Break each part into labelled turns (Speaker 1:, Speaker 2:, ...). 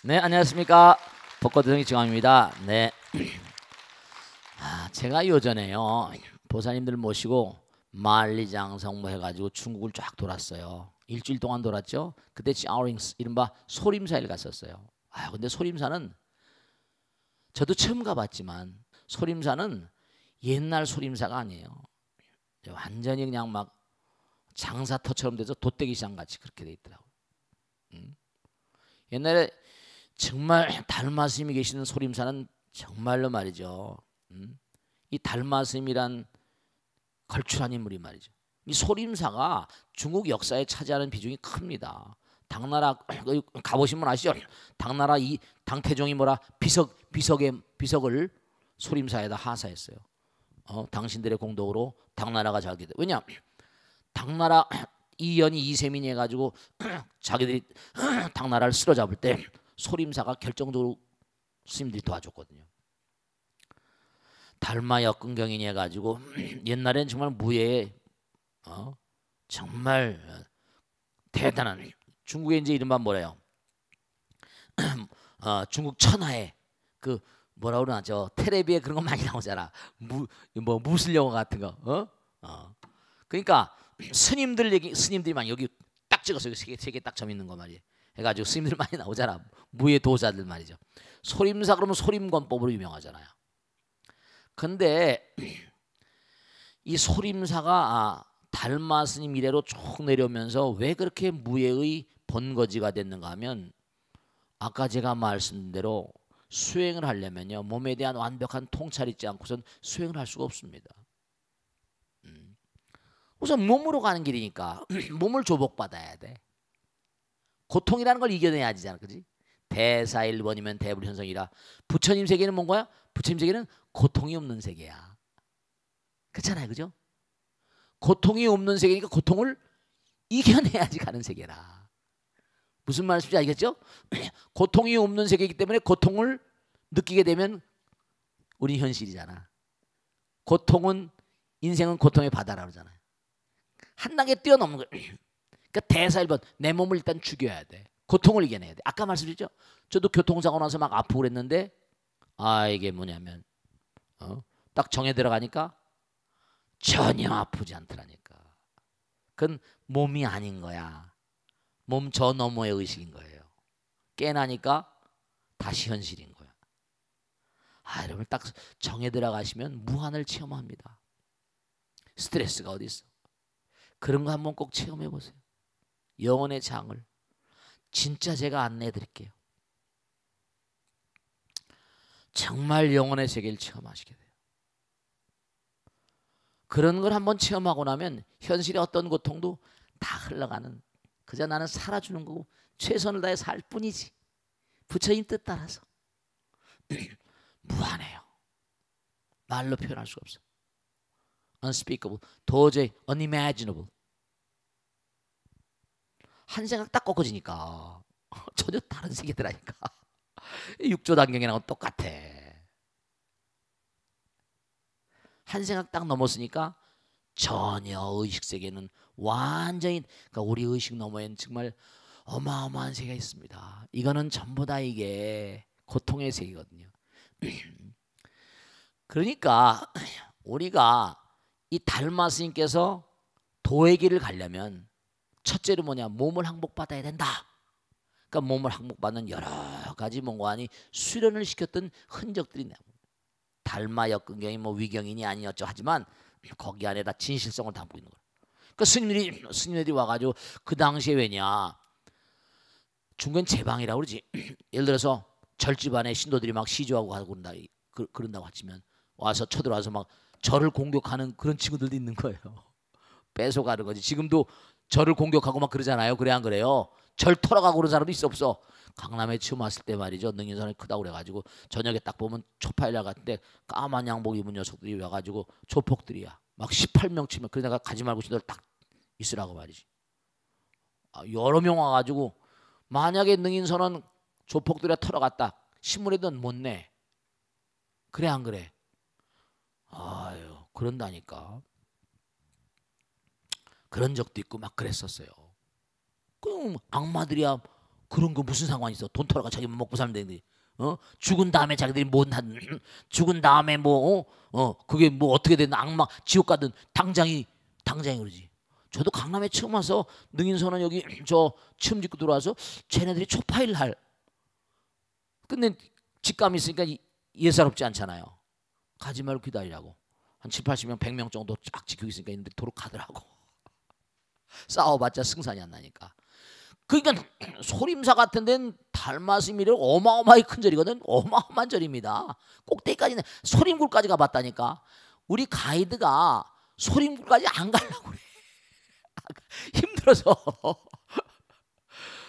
Speaker 1: 네, 안녕하십니까. 벚꽃대성이 정함입니다. 네, 제가 요전에요 보사님들 모시고 만리장성 뭐 해가지고 중국을 쫙 돌았어요. 일주일 동안 돌았죠. 그때 짜오링스 이른바 소림사를 갔었어요. 근데 소림사는 저도 처음 가봤지만 소림사는 옛날 소림사가 아니에요. 완전히 그냥 막 장사터처럼 돼서 돗대기 시장 같이 그렇게 돼 있더라고요. 옛날에 정말 달마스님이 계시는 소림사는 정말로 말이죠. 이 달마스님이란 걸출한 인물이 말이죠. 이 소림사가 중국 역사에 차지하는 비중이 큽니다. 당나라 가보시면 아시죠? 당나라 이 당태종이 뭐라 비석을 소림사에다 하사했어요. 당신들의 공덕으로 당나라가 잘 되다. 왜냐? 당나라 이연이 이세민이 해가지고 자기들이 당나라를 쓸어잡을 때 소림사가 결정적으로 스님들이 도와줬거든요. 달마 역근경이니 해가지고 옛날엔 정말 무예에 정말 대단한 중국의 이제 이른바 뭐래요? 중국 천하의 그 뭐라 그러나 저 텔레비에 그런 거 많이 나오잖아. 뭐 무술 영화 같은 거. 그러니까 스님들이 많이 여기 딱 찍었어요. 세 개 딱 점 있는 거 말이에요. 해가지고 스님들 많이 나오잖아. 무예 도사들 말이죠. 소림사 그러면 소림권법으로 유명하잖아요. 근데 이 소림사가 달마 스님 이래로 쭉 내려오면서 왜 그렇게 무예의 번거지가 됐는가 하면 아까 제가 말씀드린 대로 수행을 하려면요 몸에 대한 완벽한 통찰이 있지 않고선 수행을 할 수가 없습니다. 우선 몸으로 가는 길이니까 몸을 조복받아야 돼. 고통이라는 걸 이겨내야지잖아, 그지? 대사일번이면 대불현성이라. 부처님 세계는 뭔가요? 부처님 세계는 고통이 없는 세계야. 그렇잖아요, 그죠? 고통이 없는 세계니까 고통을 이겨내야지 가는 세계라. 무슨 말씀인지 알겠죠? 고통이 없는 세계이기 때문에 고통을 느끼게 되면 우리 현실이잖아. 고통은 인생은 고통의 바다라 그러잖아요. 한 단계 뛰어넘는 거예요. 그러니까 대사일번 내 몸을 일단 죽여야 돼. 고통을 이겨내야 돼. 아까 말씀드렸죠? 저도 교통사고 나서 막 아프고 그랬는데 이게 뭐냐면 딱 정에 들어가니까 전혀 아프지 않더라니까. 그건 몸이 아닌 거야. 몸 저 너머의 의식인 거예요. 깨나니까 다시 현실인 거야. 여러분 딱 정에 들어가시면 무한을 체험합니다. 스트레스가 어디 있어? 그런 거 한번 꼭 체험해 보세요. 영혼의 장을 진짜 제가 안내해 드릴게요. 정말 영혼의 세계를 체험하시게 돼요. 그런 걸 한번 체험하고 나면 현실의 어떤 고통도 다 흘러가는, 그저 나는 살아주는 거고 최선을 다해 살 뿐이지. 부처님 뜻 따라서 무한해요. 말로 표현할 수가 없어. unspeakable, 도저히 unimaginable. 한 생각 딱 꺾어지니까 전혀 다른 세계더라니까. 육조단경이랑 똑같아. 한 생각 딱 넘었으니까 전혀 의식세계는 완전히, 그러니까 우리 의식 너머에는 정말 어마어마한 세계가 있습니다. 이거는 전부 다 이게 고통의 세계거든요. 그러니까 우리가 이 달마 스님께서 도의 길을 가려면 첫째로 뭐냐, 몸을 항복받아야 된다. 그러니까 몸을 항복받는 여러 가지 뭔가니 수련을 시켰던 흔적들이 나옵니다. 달마 역근경이 뭐 위경이니 아니었죠 하지만 거기 안에다 진실성을 담고 있는 거예요. 그러니까 스님들이 와가지고 그 당시에 왜냐, 중국은 제방이라고 그러지. 예를 들어서 절집안에 신도들이 막 시주하고 가고 그런다고 하시면 와서 쳐들어와서 막 절을 공격하는 그런 친구들도 있는 거예요. 뺏어가는 거지. 지금도 절을 공격하고 막 그러잖아요. 그래 안 그래요? 절 털어가고 그런 사람도 있어 없어? 강남에 처음 왔을 때 말이죠. 능인선이 크다고 그래가지고 저녁에 딱 보면 초파일날 같은데 까만 양복 입은 녀석들이 와가지고 조폭들이야. 막 18명 치면, 그러다가 가지 말고 너들 딱 있으라고 말이지. 여러 명 와가지고 만약에 능인선은 조폭들이 털어갔다. 신문에도 못 내. 그래 안 그래? 그런다니까. 그런 적도 있고 막 그랬었어요. 그럼 악마들이야 그런 거 무슨 상관이 있어? 돈 털어가 자기만 먹고 살면 되는데. 죽은 다음에 자기들이 죽은 다음에 그게 뭐 어떻게 되든 악마 지옥 가든 당장이 그러지. 저도 강남에 처음 와서 능인선언 여기 저 처음 짓고 들어와서 쟤네들이 초파일 할. 근데 직감이 있으니까 예사롭지 않잖아요. 가지 말고 기다리라고. 한 7, 80명, 100명 정도 쫙 지키고 있으니까 있는데 도로 가더라고. 싸워봤자 승산이 안 나니까. 그러니까 소림사 같은 데는 달마스미를 어마어마하게 큰 절이거든. 어마어마한 절입니다. 꼭대기까지는 소림굴까지 가봤다니까. 우리 가이드가 소림굴까지 안 가려고 그래. 힘들어서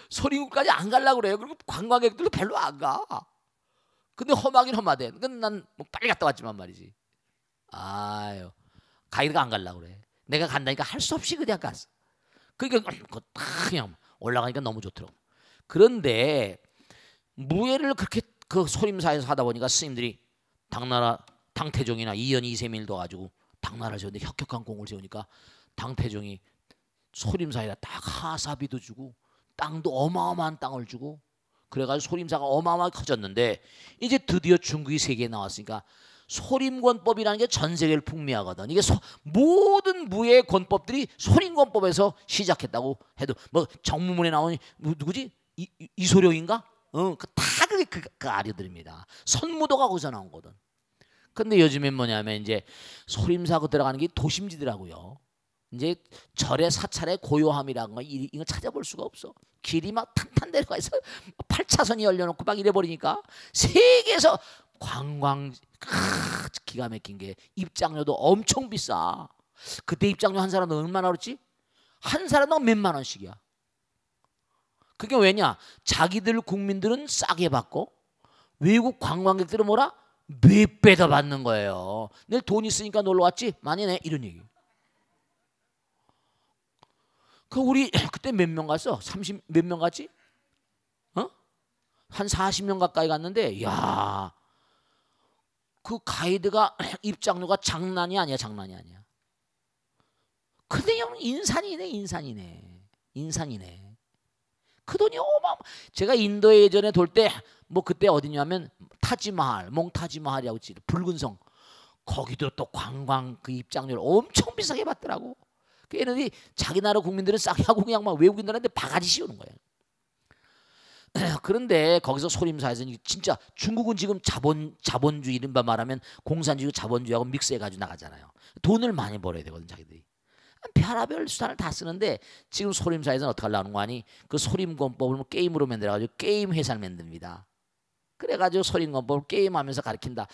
Speaker 1: 소림굴까지 안 가려고 그래요. 그리고 관광객들도 별로 안 가. 근데 험하긴 험하대. 근데 난 뭐 빨리 갔다 왔지만 말이지. 아유, 가이드가 안 가려고 그래. 내가 간다니까 할 수 없이 그냥 갔어. 그러니까 그냥 올라가니까 너무 좋더라고. 그런데 무예를 그렇게 그 소림사에서 하다 보니까 스님들이 당나라 당태종이나 이연희 이세민도 가지고 당나라를 세우는데 혁혁한 공을 세우니까 당태종이 소림사에다 딱 하사비도 주고 땅도 어마어마한 땅을 주고 그래가지고 소림사가 어마어마하게 커졌는데 이제 드디어 중국이 세계에 나왔으니까 소림권법이라는 게 전 세계를 풍미하거든. 이게 모든 무예 권법들이 소림권법에서 시작했다고 해도 뭐 정무문에 나오는 누구지? 이소룡인가? 다 그게 그 아류들입니다. 선무도가 거기서 나온 거든. 근데 요즘엔 뭐냐면 이제 소림사고 들어가는 게 도심지더라고요. 이제 절의 사찰의 고요함이라는 거 이거 찾아볼 수가 없어. 길이 막 탄탄 내려가 있어. 8차선이 열려놓고 막 이래버리니까 세계에서 관광 기가 막힌 게 입장료도 엄청 비싸. 그때 입장료 한 사람은 얼마나 그렇지? 한 사람당 몇만 원씩이야. 그게 왜냐? 자기들 국민들은 싸게 받고 외국 관광객들은 뭐라? 몇 배 더 받는 거예요. 내일 돈 있으니까 놀러 왔지? 많이 내 이런 얘기. 그 우리 그때 몇 명 갔어? 30 몇 명 갔지? 한 40명 가까이 갔는데 야, 그 가이드가 입장료가 장난이 아니야. 근데 인산이네. 그 돈이 제가 인도에 예전에 돌 때 뭐 그때 어디냐면 타지마할, 몽타지마할이라고 있지. 붉은 성. 거기도 또 관광 그 입장료를 엄청 비싸게 받더라고. 그 얘네들이 자기 나라 국민들은 싸게 하고 그냥 막 외국인들한테 바가지 씌우는 거예요. 그런데 거기서 소림사에서 진짜 중국은 지금 자본주의 이른바 말하면 공산주의 자본주의하고 믹스해가지고 나가잖아요. 돈을 많이 벌어야 되거든 자기들이. 별하별 수단을 다 쓰는데 지금 소림사에서는 어떻게 하려는 거 아니? 그 소림권법을 게임으로 만들어가지고 게임 회사를 만듭니다. 그래가지고 소림권법을 게임하면서 가르친다.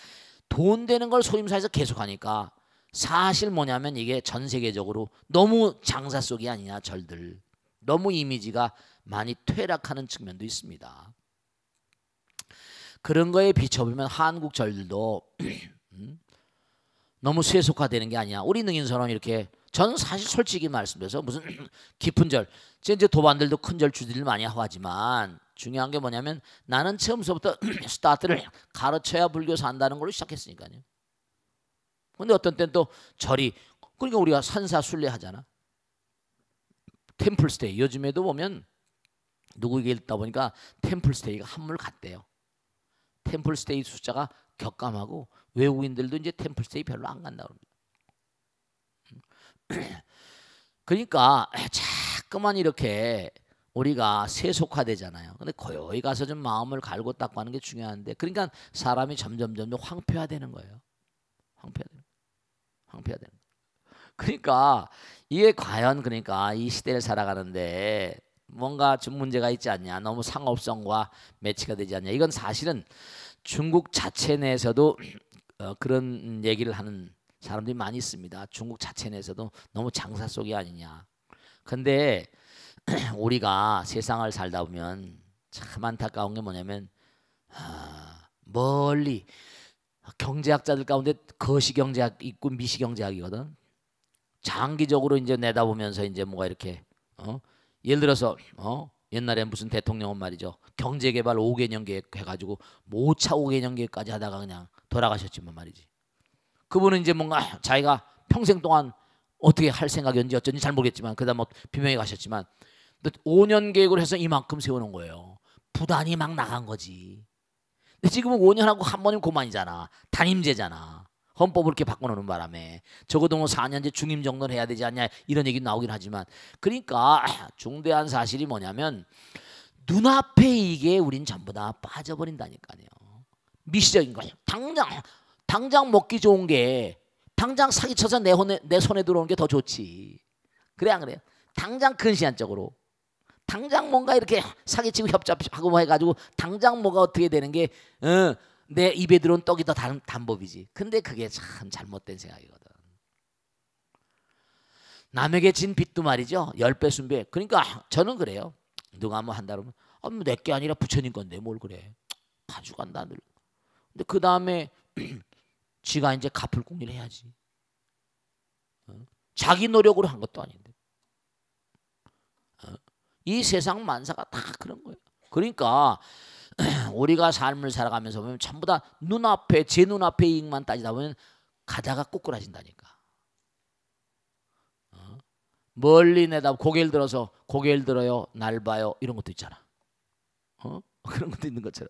Speaker 1: 돈 되는 걸 소림사에서 계속하니까 사실 뭐냐면 이게 전 세계적으로 너무 장사 속이 아니냐 절들. 너무 이미지가 많이 퇴락하는 측면도 있습니다. 그런 거에 비춰보면 한국 절들도 너무 세속화되는 게 아니야. 우리 능인선언 이렇게 저는 사실 솔직히 말씀드려서 무슨 깊은 절, 이제 도반들도 큰 절 주들을 많이 하지만 중요한 게 뭐냐면 나는 처음서부터 스타트를 가르쳐야 불교 산다는 걸로 시작했으니까요. 근데 어떤 때는 또 절이 그러니까 우리가 산사순례 하잖아. 템플스테이 요즘에도 보면 누구에게 읽다 보니까 템플스테이가 한물 같대요. 템플스테이 숫자가 격감하고 외국인들도 이제 템플스테이 별로 안 간다고 합니다. 그러니까 자꾸만 이렇게 우리가 세속화되잖아요. 근데 고요히 가서 좀 마음을 갈고 닦고 하는 게 중요한데 그러니까 사람이 점점 황폐화되는 거예요. 황폐화되는 거예요. 그러니까 이게 과연 그러니까 이 시대를 살아가는데 뭔가 좀 문제가 있지 않냐, 너무 상업성과 매치가 되지 않냐. 이건 사실은 중국 자체 내에서도 그런 얘기를 하는 사람들이 많이 있습니다. 중국 자체 내에서도 너무 장사 속이 아니냐. 근데 우리가 세상을 살다 보면 참 안타까운 게 뭐냐면 멀리 경제학자들 가운데 거시경제학 있고 미시경제학이거든. 장기적으로 이제 내다보면서 이제 뭐가 이렇게 예를 들어서 옛날에 무슨 대통령은 말이죠. 경제개발 5개년 계획 해가지고 5차 5개년 계획까지 하다가 그냥 돌아가셨지만 말이지. 그분은 이제 뭔가 자기가 평생 동안 어떻게 할 생각이었는지 어쩐지 잘 모르겠지만 그다음 뭐 비명에 가셨지만 5년 계획을 해서 이만큼 세우는 거예요. 부단히 막 나간 거지. 근데 지금은 5년하고 한 번이면 그만이잖아. 단임제잖아. 헌법을 이렇게 바꿔놓는 바람에 적어도 뭐 4년제 중임 정도는 해야 되지 않냐 이런 얘기 나오긴 하지만, 그러니까 중대한 사실이 뭐냐면 눈앞에 이게 우린 전부 다 빠져버린다니까요. 미시적인 거예요. 당장 먹기 좋은 게 당장 사기쳐서 내 손에 들어오는 게 더 좋지. 그래 안 그래요? 당장 근시안적으로 당장 뭔가 이렇게 사기치고 협잡하고 뭐 해가지고 당장 뭐가 어떻게 되는 게 내 입에 들어온 떡이 더 단법이지. 근데 그게 참 잘못된 생각이거든. 남에게 진 빚도 말이죠. 10배 순배. 그러니까 저는 그래요. 누가 뭐 한다 그러면 내 게 아니라 부처님 건데 뭘 그래. 가져간다 늘. 근데 그 다음에 지가 이제 갚을 궁리를 해야지. 자기 노력으로 한 것도 아닌데. 이 세상 만사가 다 그런 거예요. 그러니까 우리가 삶을 살아가면서 보면 전부 다 눈앞에 제 눈앞의 이익만 따지다 보면 가다가 꼬꾸라진다니까. 멀리 내다 고개를 들어서 고개를 들어요 날 봐요 이런 것도 있잖아. 그런 것도 있는 것처럼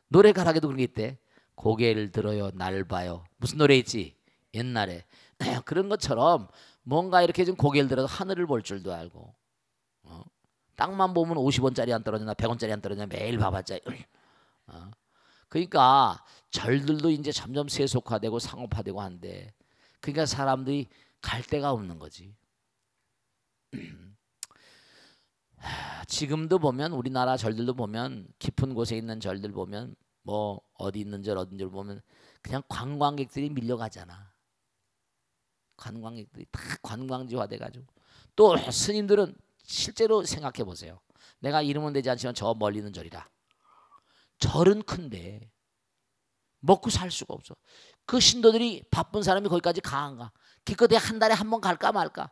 Speaker 1: 노래 가락에도 그런 게 있대. 고개를 들어요 날 봐요. 무슨 노래 있지 옛날에. 그런 것처럼 뭔가 이렇게 좀 고개를 들어서 하늘을 볼 줄도 알고, 땅만 보면 50원짜리 안 떨어지나 100원짜리 안 떨어지나 매일 봐봤자. 그러니까 절들도 이제 점점 세속화되고 상업화되고 한데, 그러니까 사람들이 갈 데가 없는 거지. 지금도 보면 우리나라 절들도 보면 깊은 곳에 있는 절들 보면 뭐 어디 있는 절 어딘 절 보면 그냥 관광객들이 밀려가잖아. 관광객들이 다 관광지화 돼가지고. 또 스님들은 실제로 생각해 보세요. 내가 이름은 되지 않지만 저 멀리 있는 절이라. 절은 큰데 먹고 살 수가 없어. 그 신도들이 바쁜 사람이 거기까지 가 안 가? 기껏해 한 달에 한 번 갈까 말까.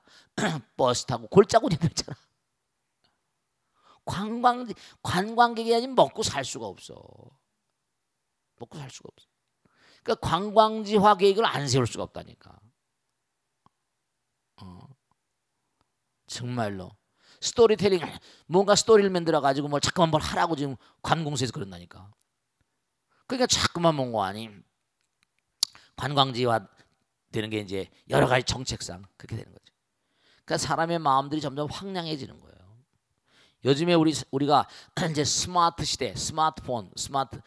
Speaker 1: 버스 타고 골짜기로 있잖아. 관광객이 아니면 먹고 살 수가 없어. 먹고 살 수가 없어. 그러니까 관광지화 계획을 안 세울 수가 없다니까. 정말로 스토리텔링 뭔가 스토리를 만들어 가지고 뭘 자꾸만 뭘 하라고 지금 관공서에서 그런다니까. 그러니까 자꾸만 뭔가 아니 관광지화 되는 게 이제 여러 가지 정책상 그렇게 되는 거죠. 그러니까 사람의 마음들이 점점 황량해지는 거예요. 요즘에 우리가 이제 스마트 시대, 스마트폰,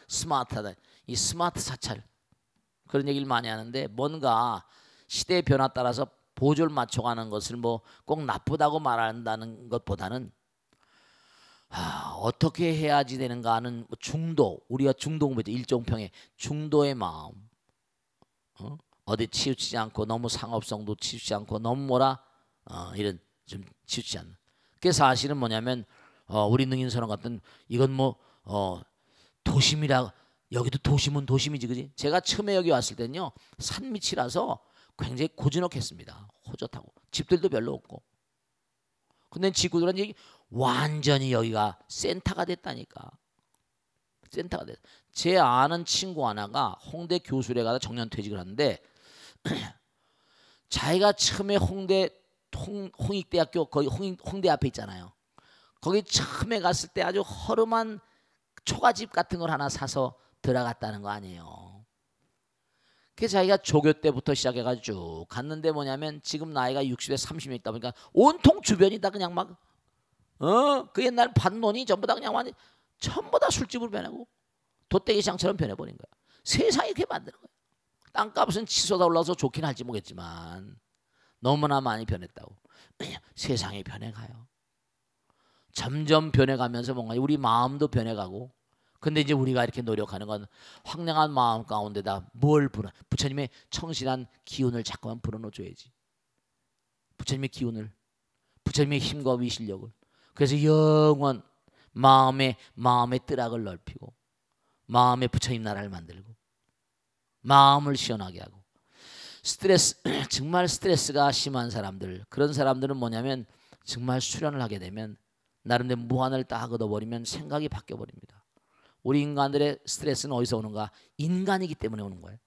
Speaker 1: 스마트하다 이 스마트 사찰 그런 얘기를 많이 하는데, 뭔가 시대의 변화 따라서 보조를 맞춰가는 것을 뭐 꼭 나쁘다고 말한다는 것보다는 어떻게 해야지 되는가 하는 중도, 우리가 중도공부죠. 일종평의 중도의 마음. 어디 치우치지 않고 너무 상업성도 치우치지 않고 너무 이런 좀 치우치지 않는. 그게 사실은 뭐냐면 우리 능인선언 같은 이건 뭐 도심이라, 여기도 도심은 도심이지 그지? 제가 처음에 여기 왔을 때는요 산 밑이라서 굉장히 고즈넉했습니다. 호젓하고 집들도 별로 없고. 근데 지구들은 이제 완전히 여기가 센터가 됐다니까. 센터가 됐. 제 아는 친구 하나가 홍대 교수래 가다 정년퇴직을 하는데 자기가 처음에 홍익대학교 거기 홍대 앞에 있잖아요. 거기 처음에 갔을 때 아주 허름한 초가집 같은 걸 하나 사서 들어갔다는 거 아니에요. 그래서 자기가 조교 때부터 시작해가지고 쭉 갔는데 뭐냐면 지금 나이가 60에 30에 있다 보니까 온통 주변이 다 그냥 막 그 옛날 반론이 전부 다 그냥 완전 전부 다 술집으로 변하고 돗대기 시장처럼 변해버린 거야. 세상이 이렇게 만드는 거야. 땅값은 치솟아 올라서 좋긴 할지 모르겠지만 너무나 많이 변했다고. 세상이 변해가요. 점점 변해가면서 뭔가 우리 마음도 변해가고. 근데 이제 우리가 이렇게 노력하는 건 황량한 마음 가운데다 뭘 부처님의 청실한 기운을 자꾸만 불어넣어줘야지. 부처님의 기운을, 부처님의 힘과 위실력을. 그래서 영원 마음의 뜰악을 넓히고 마음의 부처님 나라를 만들고 마음을 시원하게 하고. 정말 스트레스가 심한 사람들, 그런 사람들은 뭐냐면 정말 수련을 하게 되면 나름대로 무한을 딱 걷어버리면 생각이 바뀌어버립니다. 우리 인간들의 스트레스는 어디서 오는가? 인간이기 때문에 오는 거예요.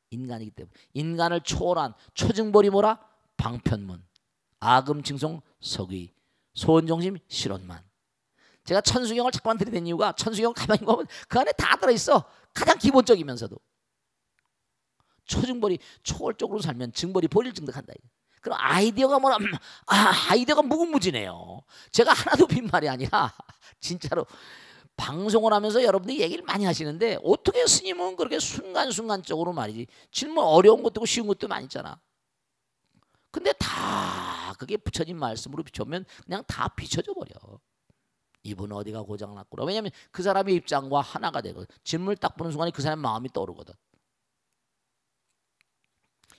Speaker 1: 인간이기 때문에. 인간을 초월한 초증벌이 뭐라? 방편문, 아금칭송, 석의, 소원정심, 실언만. 제가 천수경을 잠깐만 들이댄 이유가 천수경 가만히 보면 그 안에 다 들어있어. 가장 기본적이면서도 초중벌이 초월적으로 살면 증벌이 보리를 증득한다. 그럼 아이디어가 뭐라? 아이디어가 무궁무진해요. 제가 하나도 빈말이 아니라 진짜로 방송을 하면서 여러분들이 얘기를 많이 하시는데 어떻게 스님은 그렇게 순간순간적으로 말이지 질문 어려운 것도 있고 쉬운 것도 많이 있잖아. 근데 다 그게 부처님 말씀으로 비춰면 그냥 다 비춰져 버려. 이분 어디가 고장났구나. 왜냐하면 그 사람의 입장과 하나가 되거든. 질문을 딱 보는 순간에 그 사람의 마음이 떠오르거든.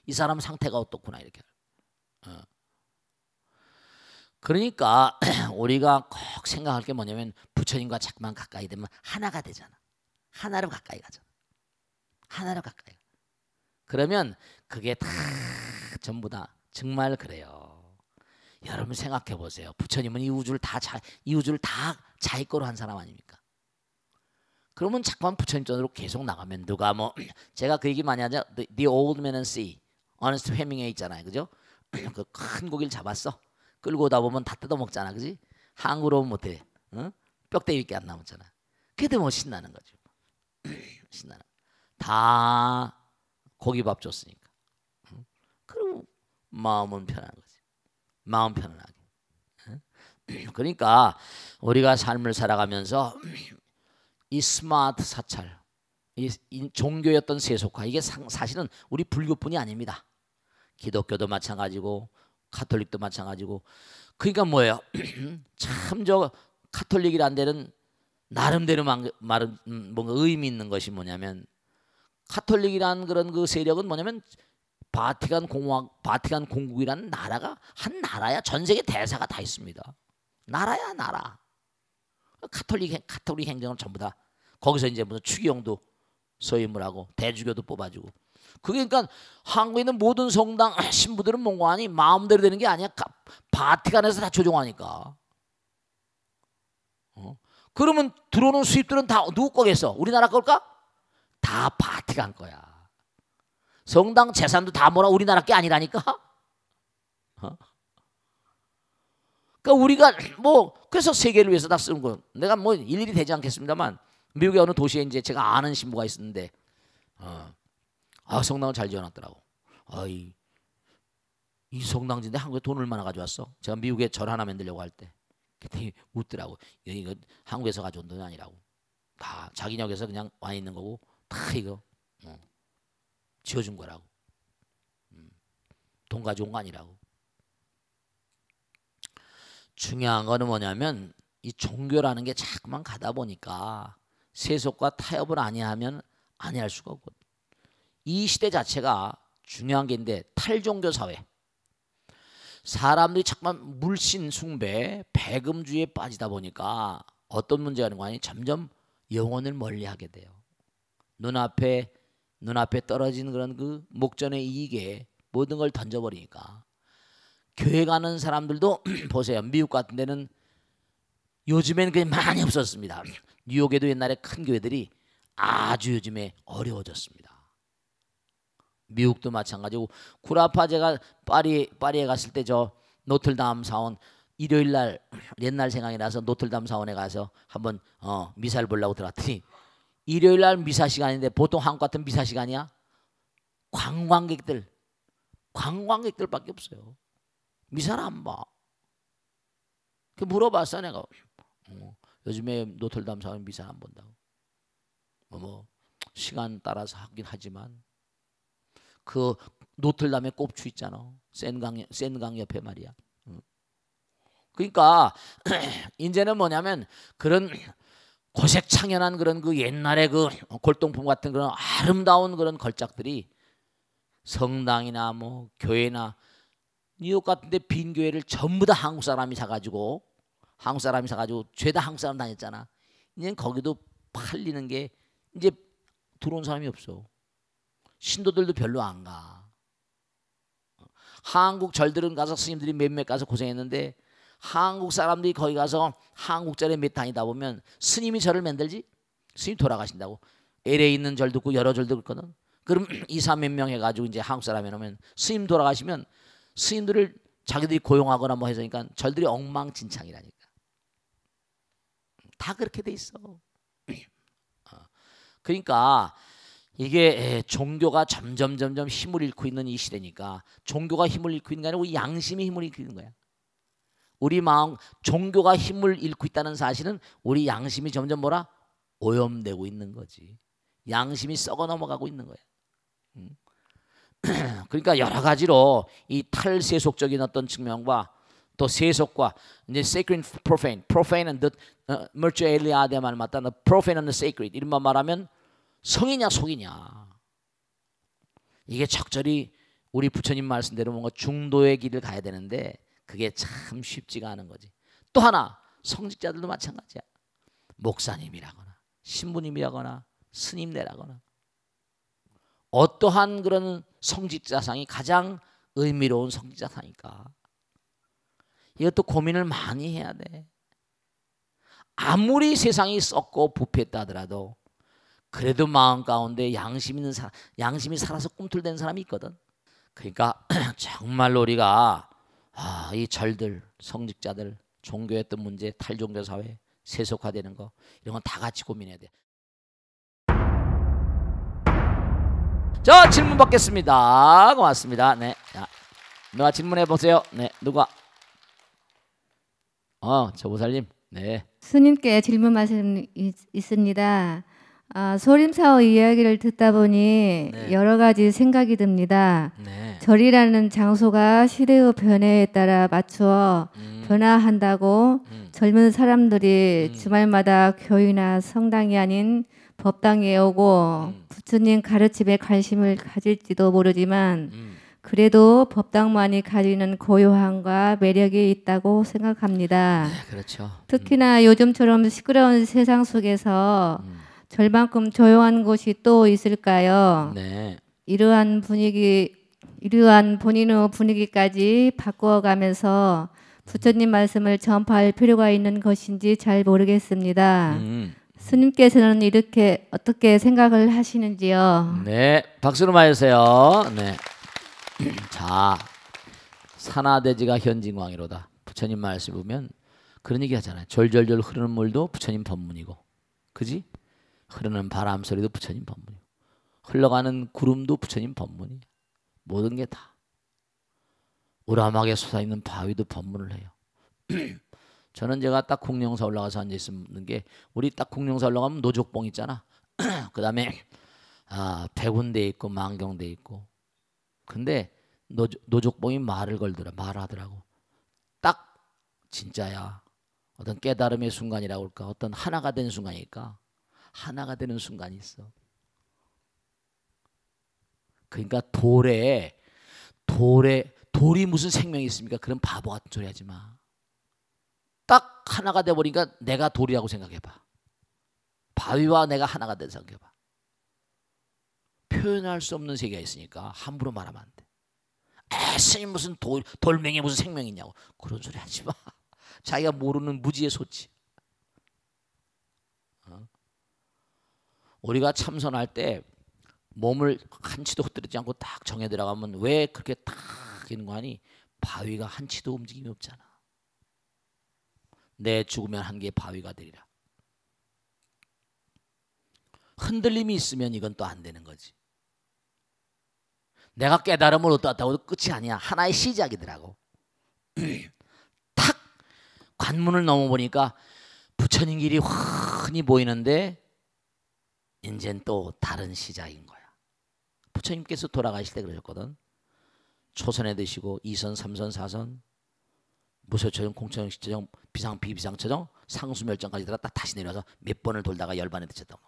Speaker 1: 이 사람 상태가 어떻구나 이렇게. 그러니까 우리가 꼭 생각할 게 뭐냐면 부처님과 자꾸만 가까이 되면 하나가 되잖아. 하나로 가까이 가잖아. 하나로 가까이. 그러면 그게 다 전부 다 정말 그래요. 여러분 생각해 보세요. 부처님은 이 우주를 다 자기 거로 한 사람 아닙니까? 그러면 자꾸만 부처님 전으로 계속 나가면 누가 뭐 제가 그 얘기 많이 하죠. The Old Man and Sea. 어너스트 해밍웨이 있잖아요. 그죠? 그 큰 고기를 잡았어. 끌고 오다 보면 다 뜯어 먹잖아. 그지? 한국으로 오면 못해. 응? 뼈대밖에 안 남았잖아. 그게 뭐 신나는 거죠. 신나는. 다 고기밥 줬으니까. 응? 그럼 마음은 편한 거지. 마음 편안하게. 응? 그러니까 우리가 삶을 살아가면서 이 스마트 사찰, 이 종교였던 세속화 이게 사실은 우리 불교뿐이 아닙니다. 기독교도 마찬가지고 가톨릭도 마찬가지고. 그러니까 뭐예요? 참 저 가톨릭이란 데는 나름대로 말은 뭔가 의미 있는 것이 뭐냐면 가톨릭이란 그런 그 세력은 뭐냐면 바티칸 공국이라는 나라가 한 나라야. 전 세계 대사가 다 있습니다. 나라야 나라. 가톨릭 행정은 전부 다 거기서 이제 무슨 추기경도 소임을 하고 대주교도 뽑아주고. 그게 그러니까 한국에 있는 모든 성당 신부들은 뭔가 아니 마음대로 되는 게 아니야. 바티칸에서 다 조종하니까. 그러면 들어오는 수입들은 다 누구 거겠어? 우리나라 걸까? 다 바티칸 거야. 성당 재산도 다 뭐라 우리나라 게 아니라니까. 그러니까 우리가 뭐 그래서 세계를 위해서 다 쓰는 거. 내가 뭐 일일이 되지 않겠습니다만 미국의 어느 도시에 이제 제가 아는 신부가 있었는데 성당을 잘 지어놨더라고. 이 성당진데 한국에 돈 얼마나 가져왔어? 제가 미국에 절 하나 만들려고 할 때 그때 웃더라고. 이거 한국에서 가져온 돈이 아니라고. 다 자기역에서 그냥 와 있는 거고 다 이거 지어준 거라고. 돈 가져온 거 아니라고. 중요한 거는 뭐냐면 이 종교라는 게 자꾸만 가다 보니까 세속과 타협을 아니하면 아니할 수가 없거든. 이 시대 자체가 중요한 게 있는데 탈종교 사회. 사람들이 자꾸만 물신 숭배, 배금주의에 빠지다 보니까 어떤 문제가 있는 거 아니? 점점 영혼을 멀리하게 돼요. 눈앞에 떨어진 그런 그 목전의 이익에 모든 걸 던져버리니까 교회 가는 사람들도 보세요. 미국 같은 데는 요즘에는 그게 많이 없었습니다. 뉴욕에도 옛날에 큰 교회들이 아주 요즘에 어려워졌습니다. 미국도 마찬가지고 구라파 제가 파리에 갔을 때 저 노틀담 사원 일요일 날 옛날 생각이 나서 노틀담 사원에 가서 한번 미사를 보려고 들어갔더니 일요일 날 미사 시간인데 보통 한국 같은 미사 시간이야. 관광객들밖에 없어요. 미사를 안 봐. 그 물어봤어 내가. 요즘에 노틀담 사원 미사 안 본다고. 뭐 시간 따라서 하긴 하지만 그 노틀담의 꼽추 있잖아. 센강 옆에 말이야. 그러니까 이제는 뭐냐면 그런 고색창연한 그런 그 옛날의 그 골동품 같은 그런 아름다운 그런 걸작들이 성당이나 뭐 교회나 뉴욕 같은데 빈 교회를 전부 다 한국 사람이 사가지고 죄다 한국 사람 다녔잖아. 이제 거기도 팔리는 게 이제 들어온 사람이 없어. 신도들도 별로 안 가. 한국 절들은 가서 스님들이 몇몇 가서 고생했는데 한국 사람들이 거기 가서 한국 절에 몇 다니다 보면 스님이 절을 만들지? 스님 돌아가신다고. LA에 있는 절도 있고 여러 절도 있거든. 그럼 2, 3 몇 명 해가지고 이제 한국 사람이 오면 스님 돌아가시면 스님들을 자기들이 고용하거나 뭐 해서니까 절들이 엉망진창이라니까. 다 그렇게 돼 있어. 그러니까 이게 종교가 점점 힘을 잃고 있는 이 시대니까 종교가 힘을 잃고 있는 게 아니고 양심이 힘을 잃고 있는 거야. 우리 마음 종교가 힘을 잃고 있다는 사실은 우리 양심이 점점 뭐라 오염되고 있는 거지. 양심이 썩어 넘어가고 있는 거야. 그러니까 여러 가지로 이 탈세속적인 어떤 측면과 또 세속과 이제 sacred, profane and the merge eliade 말 맞다. profane and the sacred 이른바 말하면 성이냐 속이냐. 이게 적절히 우리 부처님 말씀대로 뭔가 중도의 길을 가야 되는데 그게 참 쉽지가 않은 거지. 또 하나 성직자들도 마찬가지야. 목사님이라거나 신부님이라거나 스님네라거나 어떠한 그런 성직자상이 가장 의미로운 성직자상일까? 이것도 고민을 많이 해야 돼. 아무리 세상이 썩고 부패했다 하더라도 그래도 마음 가운데 양심이 살아서 꿈틀대는 사람이 있거든. 그러니까 정말로 우리가 이 절들, 성직자들, 종교했던 문제, 탈종교 사회, 세속화되는 거 이런 건 다 같이 고민해야 돼. 자, 질문 받겠습니다. 고맙습니다. 네, 자, 누가 질문해 보세요. 네, 누가? 저 보살님. 네.
Speaker 2: 스님께 질문 말씀 있습니다. 소림사오 이야기를 듣다 보니
Speaker 1: 네.
Speaker 2: 여러 가지 생각이 듭니다.
Speaker 1: 네.
Speaker 2: 절이라는 장소가 시대의 변화에 따라 맞추어 변화한다고 젊은 사람들이 주말마다 교회나 성당이 아닌 법당에 오고 부처님 가르침에 관심을 가질지도 모르지만 그래도 법당만이 가지는 고요함과 매력이 있다고 생각합니다.
Speaker 1: 네, 그렇죠.
Speaker 2: 특히나 요즘처럼 시끄러운 세상 속에서 절만큼 조용한 곳이 또 있을까요?
Speaker 1: 네.
Speaker 2: 이러한 본인의 분위기까지 바꾸어가면서 부처님 말씀을 전파할 필요가 있는 것인지 잘 모르겠습니다. 스님께서는 이렇게 어떻게 생각을 하시는지요?
Speaker 1: 네, 박수로 맞으세요. 네. 자, 산하대지가 현진광이로다. 부처님 말씀 보면 그런 얘기 하잖아요. 졸졸졸 흐르는 물도 부처님 법문이고, 그지? 흐르는 바람 소리도 부처님 법문이고, 흘러가는 구름도 부처님 법문이에요. 모든 게 다. 우람하게 솟아있는 바위도 법문을 해요. 저는 제가 딱 공룡사 올라가서 앉아 있는 게, 우리 딱 공룡사 올라가면 노족봉 있잖아. 그 다음에 백운대 있고 망경대 있고. 근데 노족봉이 말을 하더라고. 딱 진짜야. 어떤 깨달음의 순간이라고 할까, 어떤 하나가 되는 순간일까. 하나가 되는 순간이 있어. 그러니까 돌이 무슨 생명이 있습니까? 그런 바보 같은 소리 하지 마. 딱 하나가 돼버리니까 내가 돌이라고 생각해봐. 바위와 내가 하나가 된 생각해봐. 표현할 수 없는 세계가 있으니까 함부로 말하면 안 돼. 스님 무슨 돌멩이 무슨 생명이 있냐고. 그런 소리 하지 마. 자기가 모르는 무지의 소치. 우리가 참선할 때 몸을 한치도 흐트리지 않고 딱 정해 들어가면 왜 그렇게 딱 있는 거 아니? 바위가 한치도 움직임이 없잖아. 내 죽으면 한 개의 바위가 되리라. 흔들림이 있으면 이건 또 안 되는 거지. 내가 깨달음을 얻었다고 해도 끝이 아니야. 하나의 시작이더라고. 탁 관문을 넘어보니까 부처님 길이 훤히 보이는데 이젠 또 다른 시작인 거야. 부처님께서 돌아가실 때 그러셨거든. 초선에 드시고 2선, 3선, 4선 무소초정, 공초정, 식초정, 비상, 비비상초정, 상수멸정까지 들어가 딱 다시 내려와서 몇 번을 돌다가 열반에 드셨다고.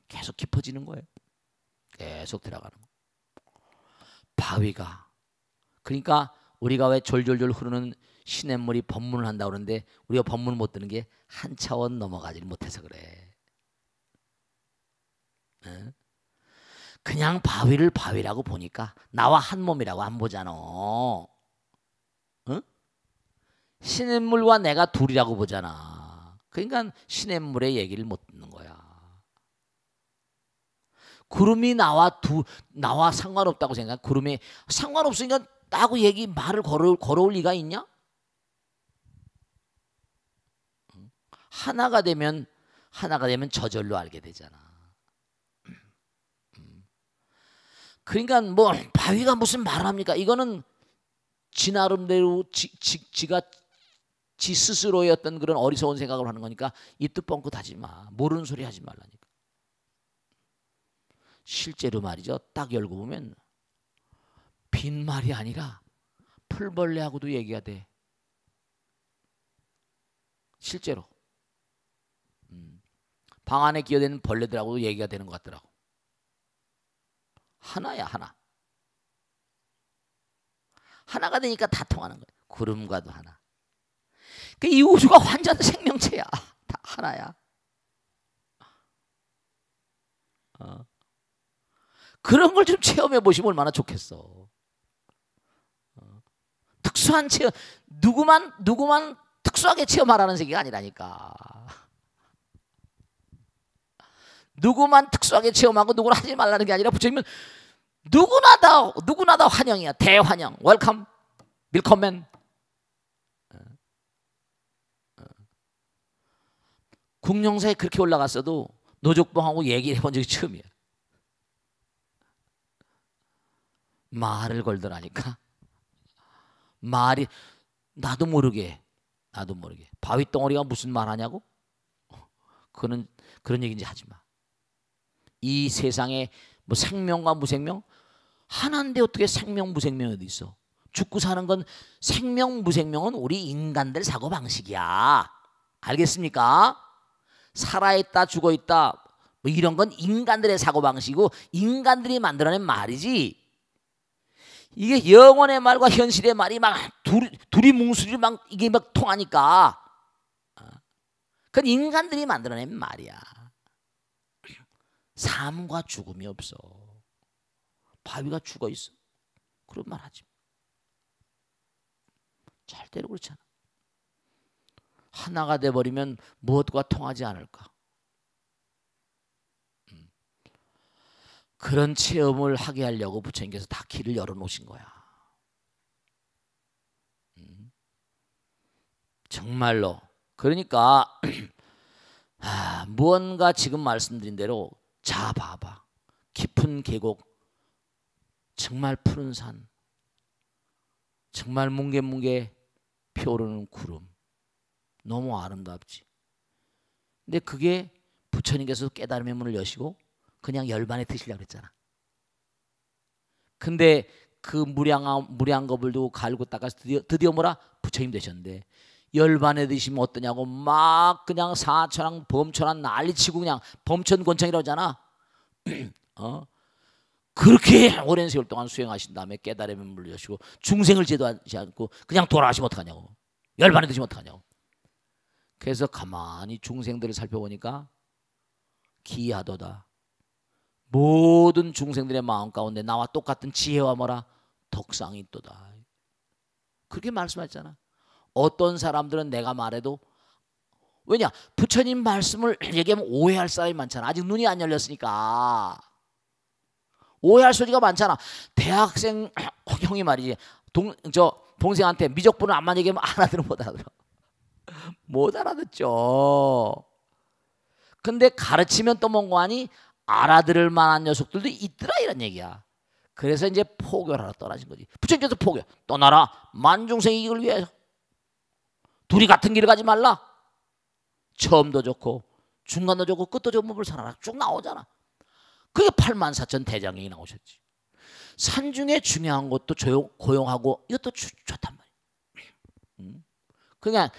Speaker 1: 계속 깊어지는 거예요. 계속 들어가는 거. 바위가. 그러니까 우리가 왜 졸졸졸 흐르는 시냇물이 법문을 한다고 그러는데 우리가 법문을 못 듣는 게 한 차원 넘어가지를 못해서 그래. 그냥 바위를 바위라고 보니까 나와 한 몸이라고 안 보잖아. 시냇물과 내가 둘이라고 보잖아. 그러니까 시냇물의 얘기를 못 듣는 거야. 구름이 나와 상관없다고 생각. 구름이 상관없으니까 나하고 말을 걸어올 리가 있냐? 하나가 되면 저절로 알게 되잖아. 그러니까 뭐 바위가 무슨 말을 합니까? 이거는 지 나름대로 지가 지 스스로의 어떤 그런 어리석은 생각을 하는 거니까 입도 뻥긋 하지 마. 모르는 소리 하지 말라니까. 실제로 말이죠. 딱 열고 보면 빈말이 아니라 풀벌레하고도 얘기가 돼. 실제로. 방 안에 기어다니는 벌레들하고도 얘기가 되는 것 같더라고. 하나야 하나. 하나가 되니까 다 통하는 거야. 구름과도 하나. 이 우주가 완전 생명체야. 다 하나야. 그런 걸 좀 체험해 보시면 얼마나 좋겠어. 특수한 체험, 누구만 특수하게 체험하라는 세계가 아니라니까. 누구만 특수하게 체험하고 누구나 하지 말라는 게 아니라 부처님은 누구나 다 환영이야. 대환영. 웰컴. 밀컴맨. 궁룡사에 그렇게 올라갔어도 노족봉하고 얘기를 해본 적이 처음이야. 말을 걸더라니까. 말이 나도 모르게 바위덩어리가 무슨 말 하냐고? 그런 얘기인지 하지 마. 이 세상에 뭐 생명과 무생명 하나인데 어떻게 생명 무생명이 어디 있어? 죽고 사는 건 생명 무생명은 우리 인간들 사고 방식이야. 알겠습니까? 살아있다 죽어있다 뭐 이런 건 인간들의 사고 방식이고 인간들이 만들어낸 말이지. 이게 영혼의 말과 현실의 말이 막 둘이 뭉술이 막 이게 막 통하니까 그건 인간들이 만들어낸 말이야. 삶과 죽음이 없어. 바위가 죽어 있어. 그런 말 하지 마. 절대로 그렇지 않아. 하나가 돼버리면 무엇과 통하지 않을까. 그런 체험을 하게 하려고 부처님께서 다 길을 열어놓으신 거야. 정말로. 그러니까 무언가 지금 말씀드린 대로 자 봐봐. 깊은 계곡, 정말 푸른 산, 정말 뭉게뭉게 피어오르는 구름. 너무 아름답지. 근데 그게 부처님께서 깨달음의 문을 여시고 그냥 열반에 드시려고 했잖아. 근데 그 무량겁을 두고 갈고 닦아서 드디어 뭐라? 부처님 되셨는데 열반에 드시면 어떠냐고 막 그냥 사천왕 범천왕 난리치고 그냥 범천권창이라고 하잖아. 그렇게 오랜 세월 동안 수행하신 다음에 깨달음의 문을 여시고 중생을 제도하지 않고 그냥 돌아가시면 어떡하냐고. 열반에 드시면 어떡하냐고. 그래서 가만히 중생들을 살펴보니까 기이하도다. 모든 중생들의 마음 가운데 나와 똑같은 지혜와 뭐라? 덕상이 있도다. 그렇게 말씀하셨잖아. 어떤 사람들은 내가 말해도 왜냐? 부처님 말씀을 얘기하면 오해할 사람이 많잖아. 아직 눈이 안 열렸으니까 오해할 소리가 많잖아. 대학생 형이 말이지 동생한테 미적분을 안만 얘기하면 알아들어 못 알아들어. 못 알아듣죠. 근데 가르치면 또 뭔가 하니 알아들을 만한 녀석들도 있더라 이런 얘기야. 그래서 이제 포교를 하러 떠나신 거지. 부처님께서 포교 떠나라. 만중생 이익을 위해서. 둘이 같은 길을 가지 말라. 처음도 좋고 중간도 좋고 끝도 좋은 법을 살아라. 쭉 나오잖아. 그게 84,000 대장경이 나오셨지. 산 중에 중요한 것도 고용하고 이것도 좋단 말이야. 그러니까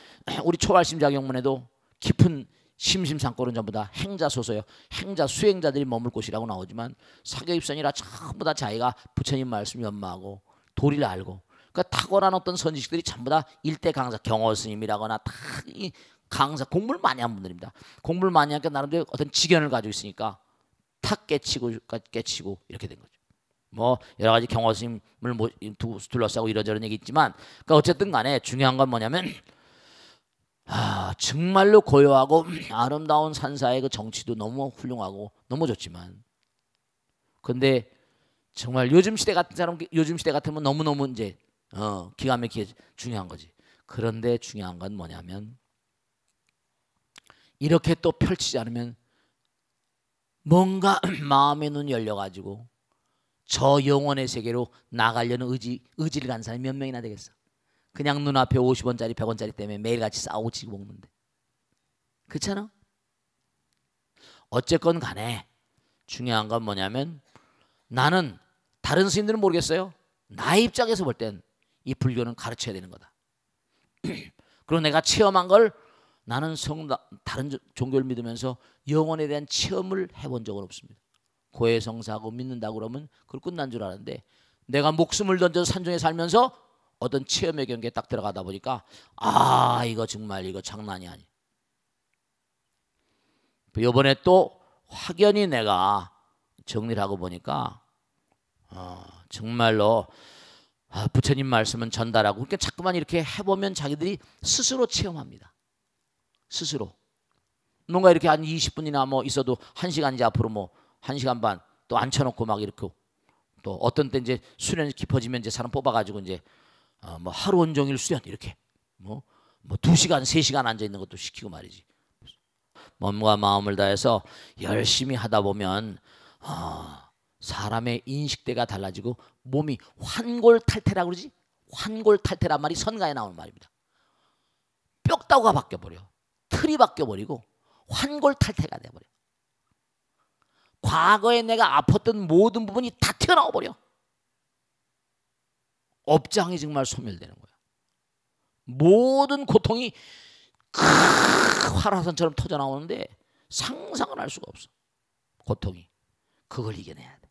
Speaker 1: 우리 초발심자경문에도 깊은 심심산골은 전부 다 행자소서요. 행자 수행자들이 머물 곳이라고 나오지만 사교입선이라 전부 다 자기가 부처님 말씀 연마하고 도리를 알고 그러니까 탁월한 어떤 선지식들이 전부 다 일대 강사 경허스님이라거나 다 이 강사 공부를 많이 한 분들입니다. 공부를 많이 하니까 나름대로 어떤 지견을 가지고 있으니까 탁 깨치고 이렇게 된 거죠. 뭐 여러 가지 경허스님을 둘러싸고 이러저런 얘기 있지만 그러니까 어쨌든 간에 중요한 건 뭐냐면 정말로 고요하고 아름다운 산사의 그 정치도 너무 훌륭하고 너무 좋지만 근데 정말 요즘 시대 같으면 너무너무 이제 기가 막히게 중요한 거지. 그런데 중요한 건 뭐냐면 이렇게 또 펼치지 않으면 뭔가 마음의 눈이 열려가지고 저 영혼의 세계로 나가려는 의지를 간 사람이 몇 명이나 되겠어. 그냥 눈앞에 50원짜리 100원짜리 때문에 매일같이 싸우고 지고 먹는데. 그렇잖아? 어쨌건 간에 중요한 건 뭐냐면 나는 다른 스님들은 모르겠어요. 나의 입장에서 볼 땐 이 불교는 가르쳐야 되는 거다. 그리고 내가 체험한 걸 나는 다른 종교를 믿으면서 영혼에 대한 체험을 해본 적은 없습니다. 고해성사하고 믿는다고 그러면 그걸 끝난 줄 알았는데 내가 목숨을 던져서 산중에 살면서 어떤 체험의 경계에 딱 들어가다 보니까 아 이거 정말 이거 장난이 아니. 이번에 또 확연히 내가 정리를 하고 보니까 정말로 부처님 말씀은 전달하고 그러니까 자꾸만 이렇게 해보면 자기들이 스스로 체험합니다. 스스로 뭔가 이렇게 한 20분이나 뭐 있어도 1시간 이제 앞으로 뭐 1시간 반 또 앉혀놓고 막 이렇게 또 어떤 때 이제 수련이 깊어지면 이제 사람 뽑아가지고 이제 뭐 하루 온종일 수련 이렇게 뭐 2시간 3시간 앉아 있는 것도 시키고 말이지. 몸과 마음을 다해서 열심히 하다 보면 사람의 인식대가 달라지고 몸이 환골탈태라고 그러지? 환골탈태란 말이 선가에 나오는 말입니다. 뼈다구가 바뀌어버려. 틀이 바뀌어버리고 환골탈태가 돼버려. 과거에 내가 아팠던 모든 부분이 다 튀어나와버려. 업장이 정말 소멸되는 거야. 모든 고통이 화라산처럼 터져나오는데 상상을 할 수가 없어. 고통이. 그걸 이겨내야 돼.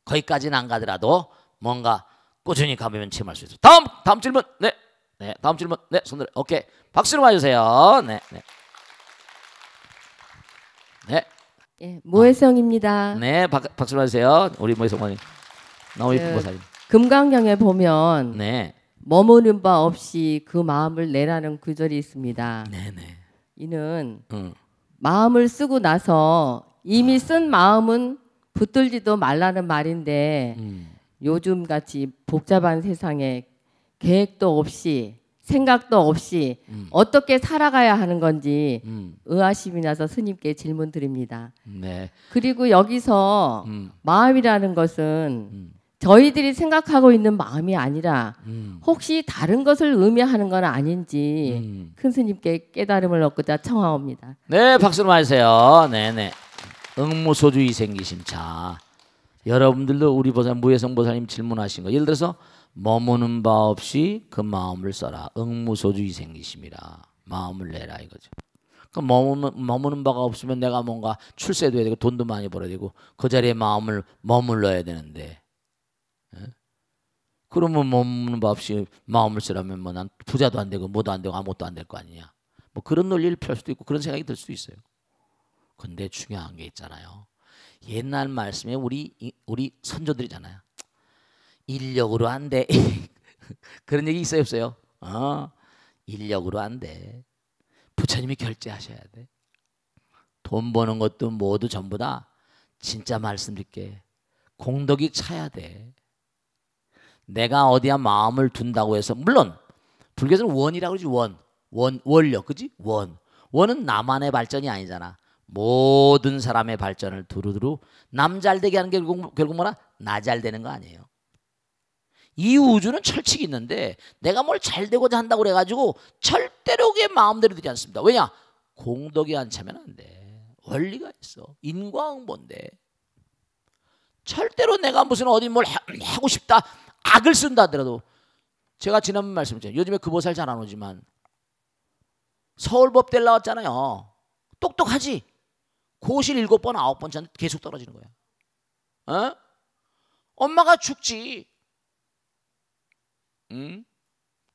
Speaker 1: 거기까지는 안 가더라도 뭔가 꾸준히 가보면 체험할 수 있어. 다음 질문. 네, 다음 질문. 네, 손들. 오케이. 박수로 와주세요. 네.
Speaker 3: 예, 모혜성입니다.
Speaker 1: 네, 박수로 와주세요. 우리 모혜성님. 너무 예쁜 보살님.
Speaker 3: 금강경에 보면
Speaker 1: 네.
Speaker 3: 머무는 바 없이 그 마음을 내라는 구절이 있습니다.
Speaker 1: 네네.
Speaker 3: 이는 마음을 쓰고 나서 이미 쓴 마음은 붙들지도 말라는 말인데 요즘 같이 복잡한 세상에 계획도 없이 생각도 없이 어떻게 살아가야 하는 건지 의아심이 나서 스님께 질문 드립니다.
Speaker 1: 네.
Speaker 3: 그리고 여기서 마음이라는 것은 저희들이 생각하고 있는 마음이 아니라 혹시 다른 것을 의미하는 건 아닌지 큰 스님께 깨달음을 얻고자 청하옵니다.
Speaker 1: 네, 박수로 맞으세요. 네네. 응무소주의 생기심. 자, 여러분들도 우리 보살 무예성 보살님 질문하신 거 예를 들어서 머무는 바 없이 그 마음을 써라. 응무소주의 생기심이라. 마음을 내라 이거죠. 그 머무는 바가 없으면 내가 뭔가 출세도 해야 되고 돈도 많이 벌어야 되고 그 자리에 마음을 머물러야 되는데 그러면 머무는 바 없이 마음을 쓰라면 뭐 난 부자도 안 되고 뭐도 안 되고 아무것도 안 될 거 아니냐. 뭐 그런 논리를 펼 수도 있고 그런 생각이 들 수도 있어요. 근데 중요한 게 있잖아요. 옛날 말씀에 우리 선조들이잖아요. 인력으로 안 돼. 그런 얘기 있어요 없어요? 인력으로 안 돼. 부처님이 결제하셔야 돼. 돈 버는 것도 모두 전부 다 진짜 말씀드릴게. 공덕이 차야 돼. 내가 어디야 마음을 둔다고 해서 물론 불교에서는 원이라고 그러지. 원력 그지? 원은 나만의 발전이 아니잖아. 모든 사람의 발전을 두루두루 남 잘되게 하는 게 결국 뭐라? 나 잘되는 거 아니에요. 이 우주는 철칙이 있는데 내가 뭘 잘되고자 한다고 그래가지고 절대로 그게 마음대로 되지 않습니다. 왜냐? 공덕이 안 차면 안 돼. 원리가 있어. 인과응보인데 절대로 내가 무슨 어디 뭘 하고 싶다 악을 쓴다 하더라도 제가 지난번 말씀드렸죠. 요즘에 그 보살 잘 안 오지만 서울법대를 나왔잖아요. 똑똑하지? 고실 7번 9번 전 계속 떨어지는 거야. 엄마가 죽지.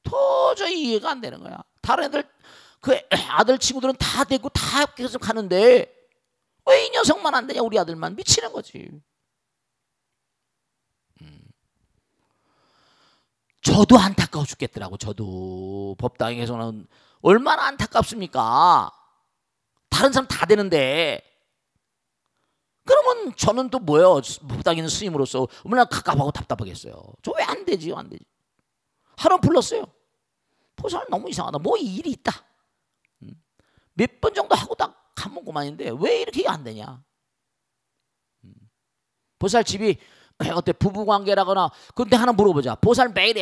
Speaker 1: 도저히 이해가 안 되는 거야. 다른 애들 그 아들 친구들은 다 되고 다 계속 가는데 왜 이 녀석만 안 되냐. 우리 아들만. 미치는 거지. 저도 안타까워 죽겠더라고. 저도 법당에서는 얼마나 안타깝습니까. 다른 사람 다 되는데. 그러면 저는 또 뭐예요? 법당에 있는 스님으로서 얼마나 갑갑하고 답답하겠어요. 저 왜 안 되지요? 안 되지. 하루 불렀어요. 보살 너무 이상하다. 뭐 일이 있다. 몇 번 정도 하고 딱 가면 그만인데 왜 이렇게 안 되냐? 보살 집이 어때 부부관계라거나 근데 하나 물어보자. 보살 매일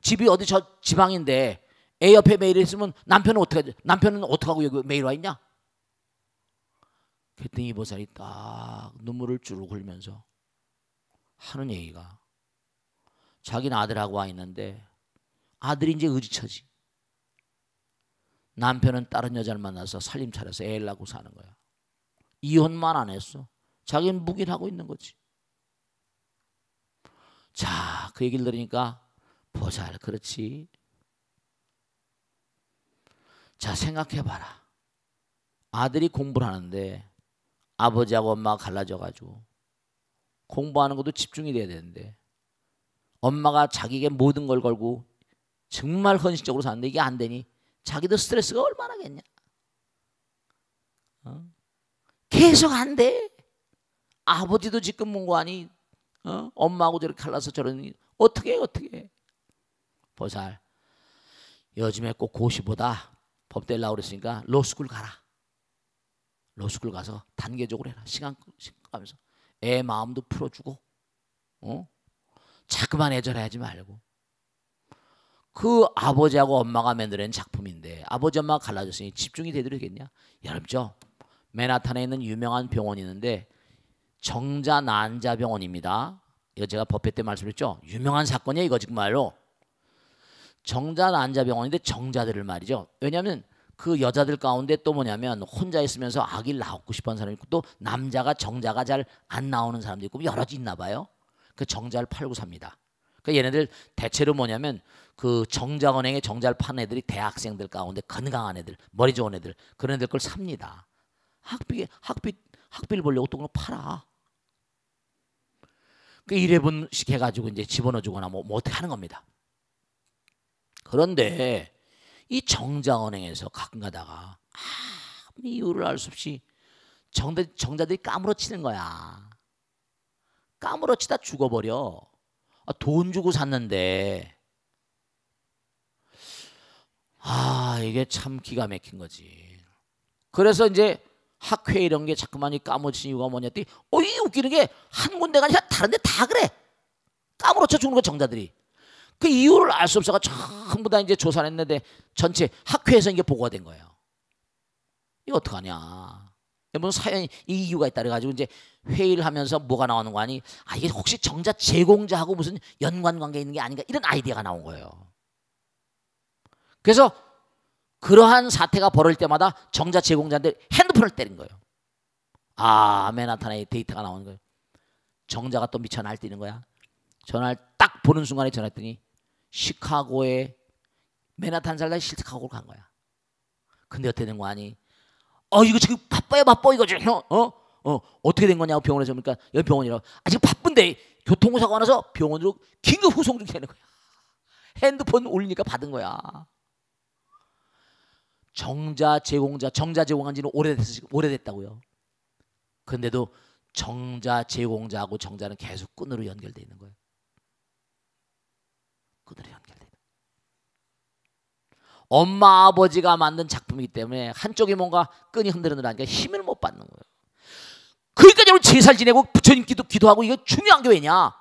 Speaker 1: 집이 어디 저 지방인데 애 옆에 매일 있으면 남편은 어떻게 하고 여기 매일 와 있냐? 그랬더니 이 보살이 딱 눈물을 주르륵 흘리면서 하는 얘기가 자기는 아들하고 와 있는데 아들이 이제 의지처지. 남편은 다른 여자를 만나서 살림 차려서 애를 낳고 사는 거야. 이혼만 안 했어. 자기는 묵인하고 있는 거지. 자, 그 얘기를 들으니까 보살 그렇지. 자, 생각해봐라. 아들이 공부를 하는데 아버지하고 엄마가 갈라져가지고 공부하는 것도 집중이 돼야 되는데 엄마가 자기에게 모든 걸 걸고 정말 헌신적으로 사는데 이게 안 되니 자기도 스트레스가 얼마나겠냐. 계속 안 돼. 아버지도 지금 공부하니 엄마하고 저렇게 갈라서 저러니 어떻게 해. 보살 요즘에 꼭 고시보다 법대 나오고 그랬으니까 로스쿨 가라. 로스쿨 가서 단계적으로 해라. 시간 가면서 애 마음도 풀어주고 자꾸만 애절해하지 말고. 그 아버지하고 엄마가 만들어낸 작품인데 아버지 엄마가 갈라졌으니 집중이 되도록겠냐. 여러분죠, 맨하탄에 있는 유명한 병원이 있는데 정자난자병원입니다. 이거 제가 법회 때 말씀드렸죠. 유명한 사건이에요 이거 정말로. 정자난자병원인데 정자들을 말이죠. 왜냐하면 그 여자들 가운데 또 뭐냐면 혼자 있으면서 아기를 낳고 싶어하는 사람이 있고 또 남자가 정자가 잘 안 나오는 사람도 있고 여러 있나 봐요. 그 정자를 팔고 삽니다. 그 얘네들 대체로 뭐냐면 그 정자은행에 정자를 파는 애들이 대학생들 가운데 건강한 애들, 머리 좋은 애들 그런 애들 걸 삽니다. 학비를 벌려고 또 그걸 팔아. 그 1회분씩 해가지고 이제 집어넣어주거나 뭐 어떻게 하는 겁니다. 그런데 이 정자은행에서 가끔 가다가 이유를 알 수 없이 정자들이 까무러치는 거야. 까무러치다 죽어버려. 돈 주고 샀는데 이게 참 기가 막힌 거지. 그래서 이제 학회 이런 게 자꾸만 까무러치는 이유가 뭐냐 했더니 이 웃기는 게 한 군데가 아니라 다른 데 다 그래. 까무러쳐 죽는 거 정자들이. 그 이유를 알 수 없어가 전부 다 이제 조사를 했는데 전체 학회에서 이게 보고가 된 거예요. 이거 어떡하냐. 무슨 사연이 이 이유가 있다 그래가지고 이제 회의를 하면서 뭐가 나오는 거 아니? 이게 혹시 정자 제공자하고 무슨 연관관계 있는 게 아닌가 이런 아이디어가 나온 거예요. 그래서 그러한 사태가 벌어질 때마다 정자 제공자한테 핸드폰을 때린 거예요. 맨하탄에 데이터가 나오는 거예요. 정자가 또 미쳐 날뛰는 거야. 전화를 딱 보는 순간에 전화했더니 시카고에 맨하탄 살다 시카고로 간 거야. 근데 어떻게 된 거 아니? 이거 지금 바빠 이거 지금 어떻게 된 거냐고 병원에서 그러니까 여기 병원이라고. 지금 바쁜데 교통사고가 나서 병원으로 긴급 후송 중되는 거야. 핸드폰 올리니까 받은 거야. 정자 제공한 지는 오래됐다고요. 근데도 정자 제공자하고 정자는 계속 끈으로 연결되어 있는 거예요. 끈으로 연결돼. 엄마 아버지가 만든 작품이기 때문에 한쪽이 뭔가 끈이 흔들흔들하니까 힘을 못 받는 거예요. 그러니까 여러분 제사를 지내고 부처님 기도하고 이거 중요한 게 왜냐?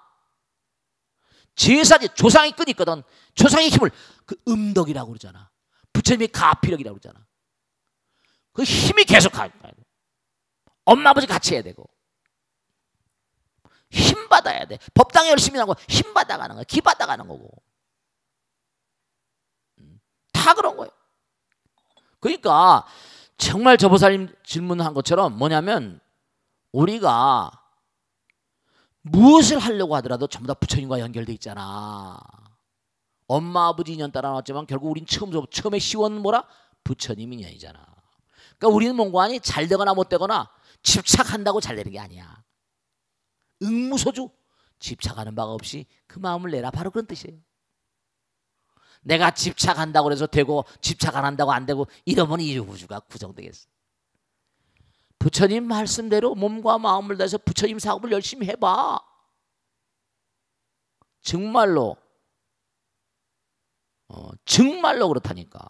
Speaker 1: 제사지 조상의 끈이 있거든. 조상의 힘을 그 음덕이라고 그러잖아. 부처님의 가피력이라고 그러잖아. 그 힘이 계속 가야 돼. 엄마 아버지 같이 해야 되고 힘 받아야 돼. 법당에 열심히 하고 힘 받아가는 거야. 기 받아가는 거고. 다 그런 거예요. 그러니까 정말 저 보살님 질문한 것처럼 뭐냐면 우리가 무엇을 하려고 하더라도 전부 다 부처님과 연결돼 있잖아. 엄마 아버지 인연 따라 나왔지만 결국 우린 처음에 시원 뭐라? 부처님 인연이잖아. 그러니까 우리는 뭔가 아니 잘 되거나 못 되거나 집착한다고 잘 되는 게 아니야. 응무소주 집착하는 바가 없이 그 마음을 내라. 바로 그런 뜻이에요. 내가 집착한다고 해서 되고 집착 안 한다고 안 되고 이러면 이 우주가 구성되겠어. 부처님 말씀대로 몸과 마음을 다해서 부처님 사업을 열심히 해봐. 정말로 정말로 그렇다니까.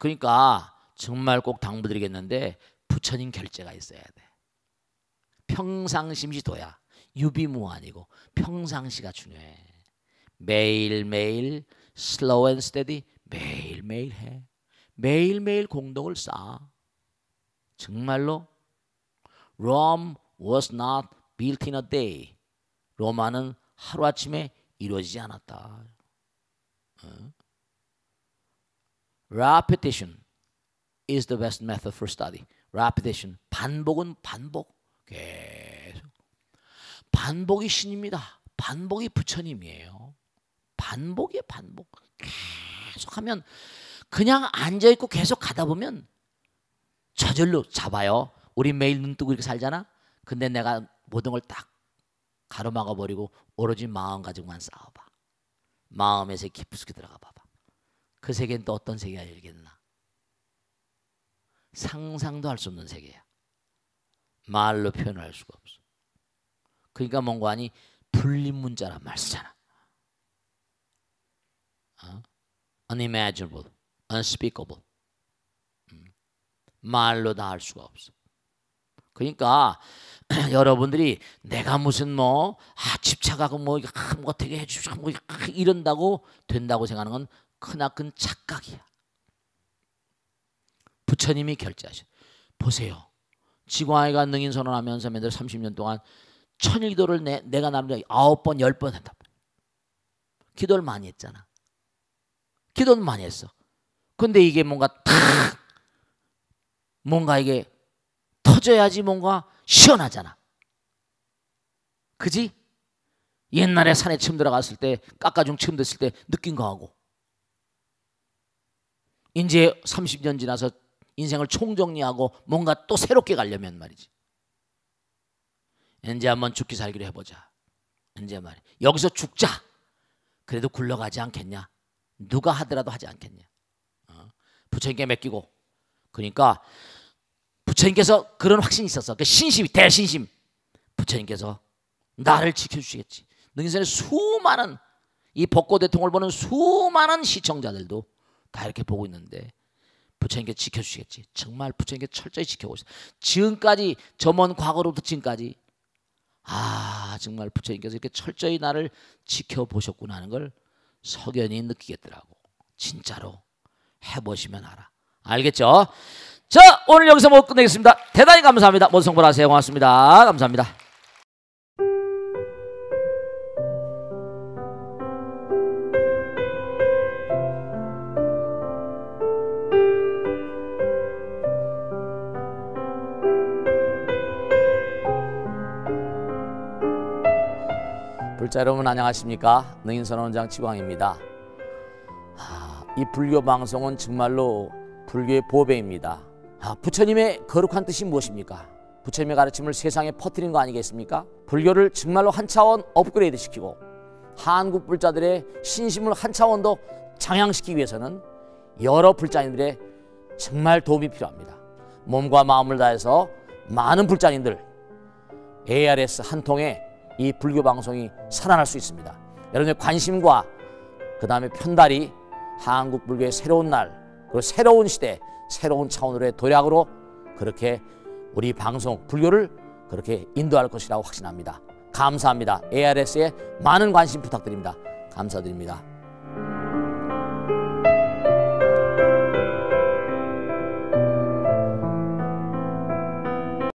Speaker 1: 그러니까 정말 꼭 당부드리겠는데 부처님 결제가 있어야 돼. 평상심시도야. 유비무환이고 평상시가 중요해. 매일매일 slow and steady 매일매일 해. 매일매일 공덕을 쌓아. 정말로 Rome was not built in a day. 로마는 하루아침에 이루어지지 않았다. Repetition is the best method for study. Repetition. 반복은 반복. 계속. 반복이 신입니다. 반복이 부처님이에요. 반복이에요. 반복. 계속하면 그냥 앉아있고 계속 가다 보면 저절로 잡아요. 우리 매일 눈 뜨고 이렇게 살잖아. 근데 내가 모든 걸 딱 가로막아 버리고 오로지 마음 가지고만 싸워봐. 마음의 세계 깊숙이 들어가 봐봐. 그 세계는 또 어떤 세계가 열리겠나. 상상도 할 수 없는 세계야. 말로 표현할 수가 없어. 그러니까 몽고하니 불림문자란 말 쓰잖아. unimaginable, unspeakable. 말로 다 할 수가 없어. 그러니까 여러분들이 내가 무슨 집착하고 뭐 되게 해주시고 뭐 이런다고 된다고 생각하는 건 크나큰 착각이야. 부처님이 결제하셔. 보세요. 지광이가 능인선언하면서 맨날 30년 동안 천일기도를 내가 나름대로 9번 10번 한다. 기도를 많이 했잖아. 기도는 많이 했어. 근데 이게 뭔가 이게 터져야지 뭔가 시원하잖아. 그지? 옛날에 산에 처음 들어갔을 때 깎아중 처음 됐을 때 느낀 거하고 이제 30년 지나서 인생을 총정리하고 뭔가 또 새롭게 가려면 말이지. 이제 한번 죽기 살기로 해보자. 이제 말이야. 여기서 죽자. 그래도 굴러가지 않겠냐. 누가 하더라도 하지 않겠냐. 부처님께 맡기고. 그러니까 부처님께서 그런 확신이 있었어. 그 신심이 대신심. 부처님께서 나를 지켜주시겠지. 능인선의 수많은 이 벚꽃 대통을 보는 수많은 시청자들도 다 이렇게 보고 있는데 부처님께 지켜주시겠지. 정말 부처님께 철저히 지켜보세요. 지금까지 저 먼 과거로부터 지금까지 정말 부처님께서 이렇게 철저히 나를 지켜보셨구나 하는 걸 석연히 느끼겠더라고. 진짜로 해보시면 알아. 알겠죠? 자, 오늘 여기서 모두 끝내겠습니다. 대단히 감사합니다. 모두 성불하세요. 고맙습니다. 감사합니다. 불자 여러분 안녕하십니까? 능인선언원장 지광입니다. 이 불교 방송은 정말로 불교의 보배입니다. 부처님의 거룩한 뜻이 무엇입니까? 부처님의 가르침을 세상에 퍼뜨린 거 아니겠습니까? 불교를 정말로 한 차원 업그레이드 시키고 한국 불자들의 신심을 한 차원 더 장양시키기 위해서는 여러 불자님들의 정말 도움이 필요합니다. 몸과 마음을 다해서 많은 불자님들 ARS 한 통에 이 불교 방송이 살아날 수 있습니다. 여러분의 관심과 그 다음에 편달이 한국 불교의 새로운 날 그리고 새로운 시대 새로운 차원으로의 도약으로 그렇게 우리 방송 불교를 그렇게 인도할 것이라고 확신합니다. 감사합니다. ARS에 많은 관심 부탁드립니다. 감사드립니다.